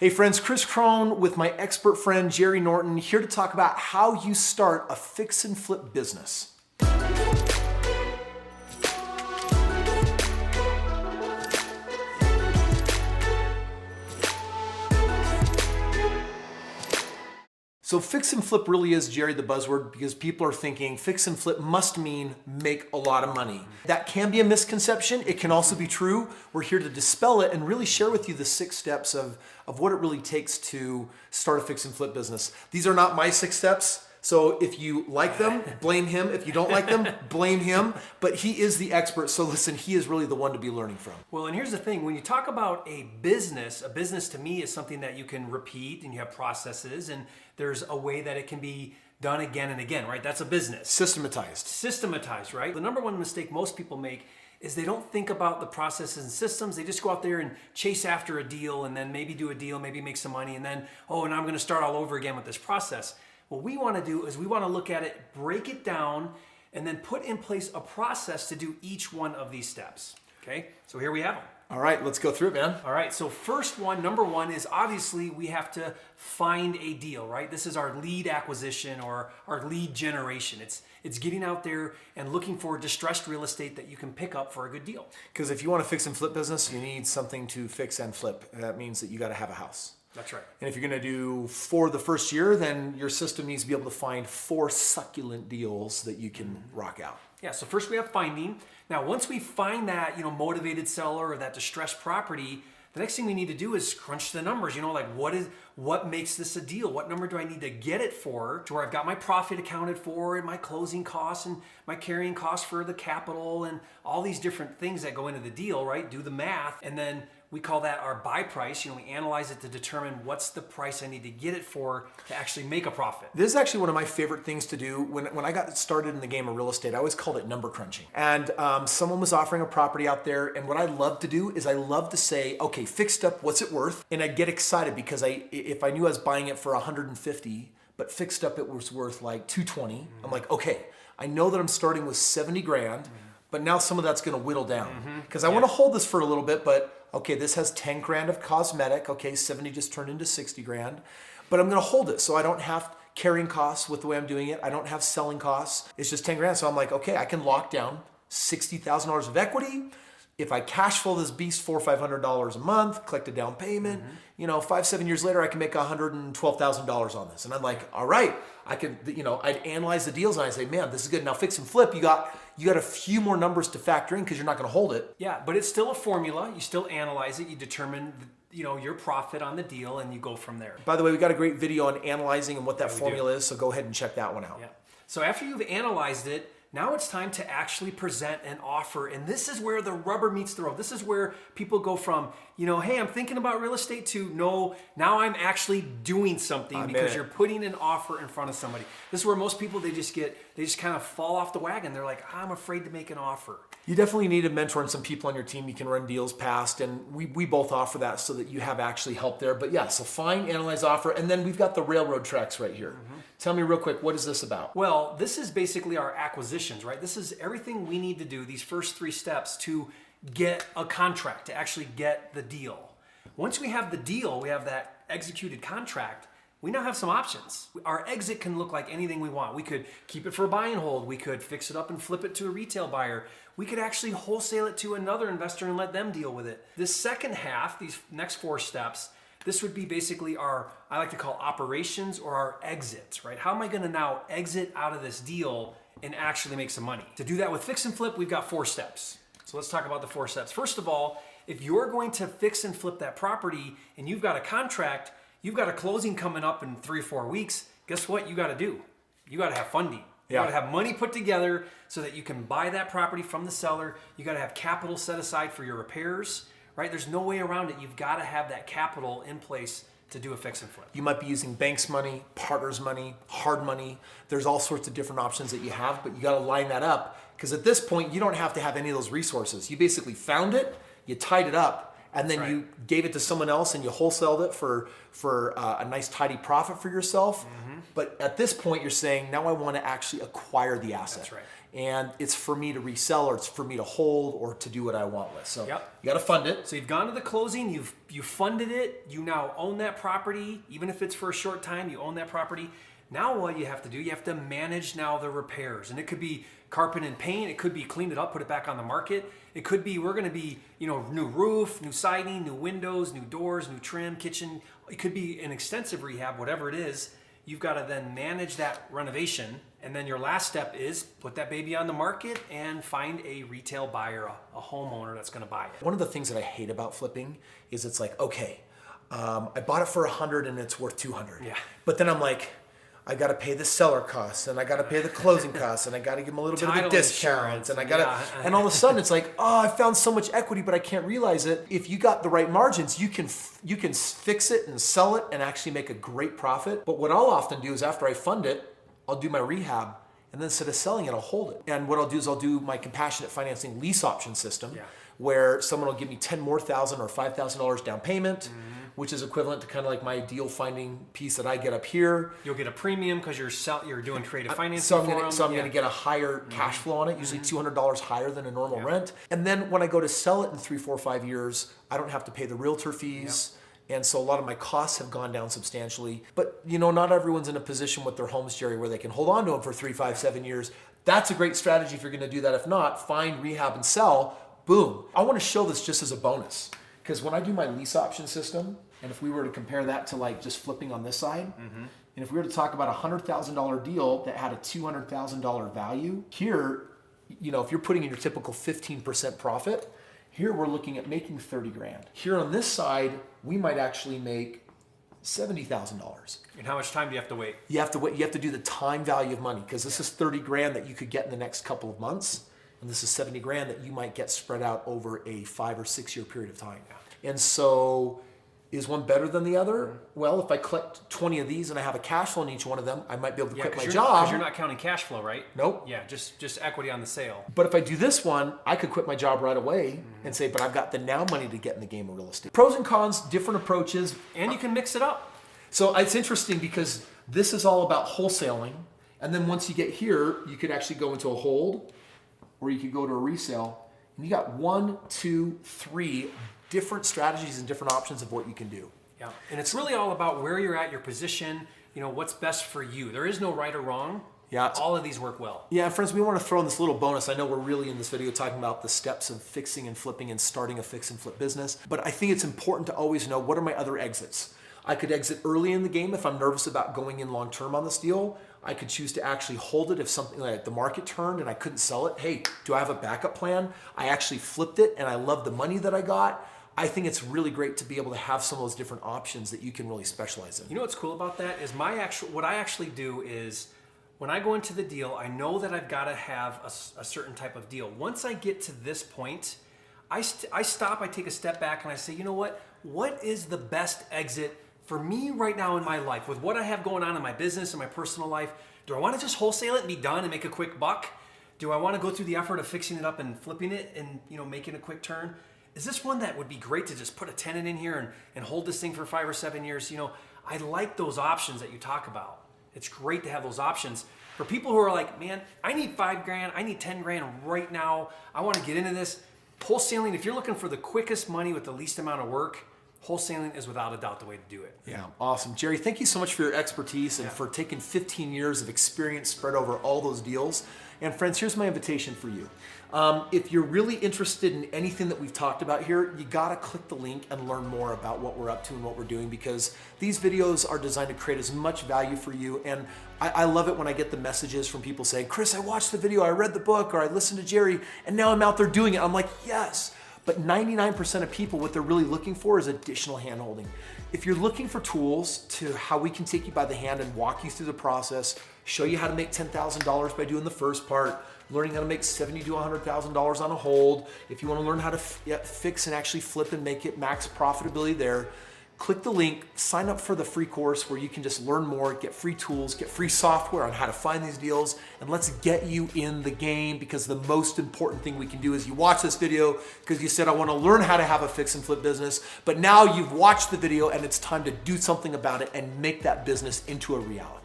Hey friends, Kris Krohn with my expert friend Jerry Norton here to talk about how you start a fix and flip business. So fix and flip really is, Jerry, the buzzword because people are thinking fix and flip must mean make a lot of money. That can be a misconception. It can also be true. We're here to dispel it and really share with you the 6 steps of what it really takes to start a fix and flip business. These are not my 6 steps. So if you like them, blame him. If you don't like them, blame him. But he is the expert. So listen, he is really the one to be learning from. Well, and here's the thing. When you talk about a business to me is something that you can repeat and you have processes and there's a way that it can be done again and again, right? That's a business. Systematized, right? The number one mistake most people make is they don't think about the processes and systems. They just go out there and chase after a deal and then maybe do a deal, maybe make some money and then, and I'm going to start all over again with this process. What we want to do is we want to look at it, break it down, and then put in place a process to do each one of these steps. Okay, so here we have them. All right, let's go through it, man. All right, so number one is obviously we have to find a deal, right? This is our lead acquisition or our lead generation. It's getting out there and looking for distressed real estate that you can pick up for a good deal. Because if you want to fix and flip business, you need something to fix and flip. That means that you got to have a house. That's right. And if you're going to do 4 the first year, then your system needs to be able to find 4 succulent deals that you can rock out. Yeah, so first we have finding. Now, once we find that, motivated seller or that distressed property, the next thing we need to do is crunch the numbers. Like what makes this a deal? What number do I need to get it for to where I've got my profit accounted for and my closing costs and my carrying costs for the capital and all these different things that go into the deal, right? Do the math, and then we call that our buy price. We analyze it to determine what's the price I need to get it for to actually make a profit. This is actually one of my favorite things to do. When I got started in the game of real estate, I always called it number crunching. And someone was offering a property out there, and what I love to do is I love to say, okay, fixed up, what's it worth? And I'd get excited because if I knew I was buying it for 150, but fixed up it was worth like 220, I'm like, okay, I know that I'm starting with 70 grand, but now some of that's gonna whittle down. Because I wanna hold this for a little bit, but okay, this has 10 grand of cosmetic. Okay, 70 just turned into 60 grand. But I'm gonna hold it so I don't have carrying costs with the way I'm doing it. I don't have selling costs. It's just 10 grand. So I'm like, okay, I can lock down $60,000 of equity. If I cash flow this beast $400 or $500 a month, collect a down payment, 5-7 years later, I can make $112,000 on this. And I'm like, all right, I can, I'd analyze the deals and I say, man, this is good. Now fix and flip, you got a few more numbers to factor in because you're not going to hold it. Yeah, but it's still a formula. You still analyze it. You determine, your profit on the deal and you go from there. By the way, we got a great video on analyzing and what that formula is. So go ahead and check that one out. Yeah. So after you've analyzed it, now it's time to actually present an offer. And this is where the rubber meets the road. This is where people go from, hey, I'm thinking about real estate to no, now I'm actually doing something because you're putting an offer in front of somebody. This is where most people, they just kind of fall off the wagon. They're like, I'm afraid to make an offer. You definitely need a mentor and some people on your team you can run deals past. And we both offer that so that you have actually help there. But yeah, so find, analyze, offer. And then we've got the railroad tracks right here. Tell me real quick, what is this about? Well, this is basically our acquisitions, right? This is everything we need to do, these first 3 steps to get a contract, to actually get the deal. Once we have the deal, we have that executed contract, we now have some options. Our exit can look like anything we want. We could keep it for a buy and hold. We could fix it up and flip it to a retail buyer. We could actually wholesale it to another investor and let them deal with it. This second half, these next 4 steps, this would be basically I like to call operations or our exits, right? How am I gonna now exit out of this deal and actually make some money? To do that with fix and flip, we've got 4 steps. So let's talk about the 4 steps. First of all, if you're going to fix and flip that property and you've got a contract, you've got a closing coming up in 3 or 4 weeks, guess what you gotta do? You gotta have funding. You gotta have money put together so that you can buy that property from the seller. You gotta have capital set aside for your repairs, right? There's no way around it. You've gotta have that capital in place to do a fix and flip. You might be using bank's money, partner's money, hard money. There's all sorts of different options that you have, but you gotta line that up because at this point, you don't have to have any of those resources. You basically found it, you tied it up, and then That's you gave it to someone else and you wholesaled it for a nice tidy profit for yourself. But at this point, you're saying, now I want to actually acquire the asset. That's right. And it's for me to resell, or it's for me to hold, or to do what I want with. So you got to fund it. So you've gone to the closing, you funded it, you now own that property, even if it's for a short time, you own that property. Now what you have to do, you have to manage now the repairs. And it could be carpet and paint, it could be clean it up, put it back on the market. It could be, we're gonna be, new roof, new siding, new windows, new doors, new trim, kitchen. It could be an extensive rehab, whatever it is. You've got to then manage that renovation. And then your last step is put that baby on the market and find a retail buyer, a homeowner that's gonna buy it. One of the things that I hate about flipping is it's like, okay, I bought it for 100 and it's worth 200. Yeah. But then I'm like, I got to pay the seller costs, and I got to pay the closing costs, and I got to give them a little bit of a discount, and I got to, and all of a sudden it's like, oh, I found so much equity, but I can't realize it. If you got the right margins, you can fix it and sell it and actually make a great profit. But what I'll often do is after I fund it, I'll do my rehab, and then instead of selling it, I'll hold it. And what I'll do is I'll do my compassionate financing lease option system, where someone will give me $10,000 more or $5,000 down payment. Which is equivalent to kind of like my deal finding piece that I get up here. You'll get a premium because you're doing creative financing so I'm for gonna, them. So I'm going to get a higher cash flow on it, usually $200 higher than a normal rent. And then when I go to sell it in 3, 4, 5 years, I don't have to pay the realtor fees. And so a lot of my costs have gone down substantially. But not everyone's in a position with their homes, Jerry, where they can hold on to them for 3, 5, 7 years. That's a great strategy if you're going to do that. If not, find, rehab, and sell. Boom. I want to show this just as a bonus. Because when I do my lease option system, and if we were to compare that to like just flipping on this side, and if we were to talk about a $100,000 deal that had a $200,000 value, here, if you're putting in your typical 15% profit, here we're looking at making 30 grand. Here on this side, we might actually make $70,000. And how much time do you have to wait? You have to wait. You have to do the time value of money, because this is 30 grand that you could get in the next couple of months. And this is 70 grand that you might get spread out over a 5 or 6 year period of time. And so is one better than the other? Well, if I collect 20 of these and I have a cash flow in each one of them, I might be able to quit my job. Because you're not counting cash flow, right? Nope. Yeah, just equity on the sale. But if I do this one, I could quit my job right away and say, but I've got the now money to get in the game of real estate. Pros and cons, different approaches. And you can mix it up. So it's interesting because this is all about wholesaling. And then once you get here, you could actually go into a hold, or you could go to a resale. And you got 1, 2, 3 different strategies and different options of what you can do. Yeah, and it's really all about where you're at, your position, what's best for you. There is no right or wrong. Yeah. All of these work well. Yeah, friends, we want to throw in this little bonus. I know we're really in this video talking about the steps of fixing and flipping and starting a fix and flip business, but I think it's important to always know, what are my other exits? I could exit early in the game if I'm nervous about going in long term on this deal. I could choose to actually hold it if something like the market turned and I couldn't sell it. Hey, do I have a backup plan? I actually flipped it and I love the money that I got. I think it's really great to be able to have some of those different options that you can really specialize in. You know what's cool about that is what I actually do is when I go into the deal, I know that I've got to have a certain type of deal. Once I get to this point, I stop, I take a step back, and I say, you know what? What is the best exit for me right now in my life with what I have going on in my business and my personal life? Do I want to just wholesale it and be done and make a quick buck? Do I want to go through the effort of fixing it up and flipping it and making a quick turn? Is this one that would be great to just put a tenant in here and hold this thing for 5 or 7 years? I like those options that you talk about. It's great to have those options. For people who are like, man, I need 5 grand, I need 10 grand right now. I want to get into this. Wholesaling, if you're looking for the quickest money with the least amount of work, wholesaling is without a doubt the way to do it. Yeah, awesome. Jerry, thank you so much for your expertise and for taking 15 years of experience spread over all those deals. And friends, here's my invitation for you. If you're really interested in anything that we've talked about here, you gotta click the link and learn more about what we're up to and what we're doing, because these videos are designed to create as much value for you. And I love it when I get the messages from people saying, Kris, I watched the video, I read the book, or I listened to Jerry, and now I'm out there doing it. I'm like, yes. But 99% of people, what they're really looking for is additional handholding. If you're looking for tools to how we can take you by the hand and walk you through the process, show you how to make $10,000 by doing the first part, learning how to make $70,000 to $100,000 on a hold, if you want to learn how to fix and actually flip and make it max profitability there, click the link, sign up for the free course where you can just learn more, get free tools, get free software on how to find these deals, and let's get you in the game, because the most important thing we can do is you watch this video because you said, I want to learn how to have a fix and flip business, but now you've watched the video and it's time to do something about it and make that business into a reality.